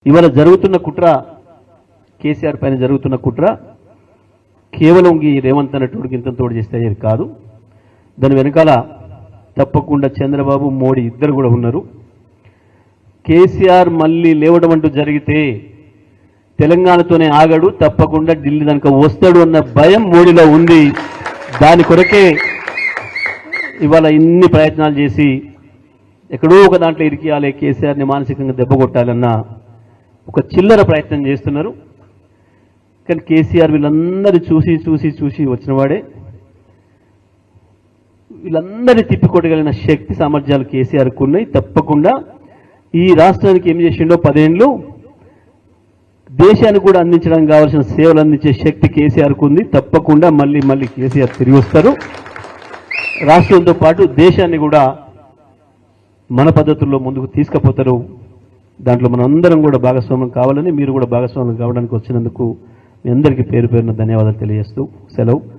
ఇవాళ జరుగుతున్న కుట్ర కేసీఆర్ పైన జరుగుతున్న కుట్ర కేవలం ఈ రేవంత్ అన్నటువంటి ఇంత తోడు చేస్తే కాదు. దాని వెనకాల తప్పకుండా చంద్రబాబు మోడీ ఇద్దరు కూడా ఉన్నారు. కేసీఆర్ మళ్ళీ లేవడం అంటూ జరిగితే తెలంగాణతోనే ఆగడు, తప్పకుండా ఢిల్లీ దానికి వస్తాడు అన్న భయం మోడీలో ఉంది. దాని కొరకే ఇవాళ ఇన్ని ప్రయత్నాలు చేసి ఎక్కడో ఒక దాంట్లో ఇరికియాలి, కేసీఆర్ని మానసికంగా దెబ్బ కొట్టాలన్న ఒక చిల్లర ప్రయత్నం చేస్తున్నారు. కానీ కేసీఆర్ వీళ్ళందరూ చూసి చూసి చూసి వచ్చినవాడే. వీళ్ళందరినీ తిప్పికొట్టగలిగిన శక్తి సామర్థ్యాలు కేసీఆర్కు ఉన్నాయి. తప్పకుండా ఈ రాష్ట్రానికి ఏం చేసిండో 10 ఏళ్ళు దేశానికి కూడా అందించడానికి కావాల్సిన సేవలు అందించే శక్తి కేసీఆర్కు ఉంది. తప్పకుండా మళ్ళీ మళ్ళీ కేసీఆర్ తిరిగి వస్తారు. రాష్ట్రంతో పాటు దేశాన్ని కూడా మన పద్ధతుల్లో ముందుకు తీసుకుపోతారు. దాంట్లో మనం అందరం కూడా భాగస్వామ్యం కావాలని, మీరు కూడా భాగస్వామ్యం కావడానికి వచ్చినందుకు మీ అందరికీ పేరు పేరున ధన్యవాదాలు తెలియజేస్తూ సెలవు.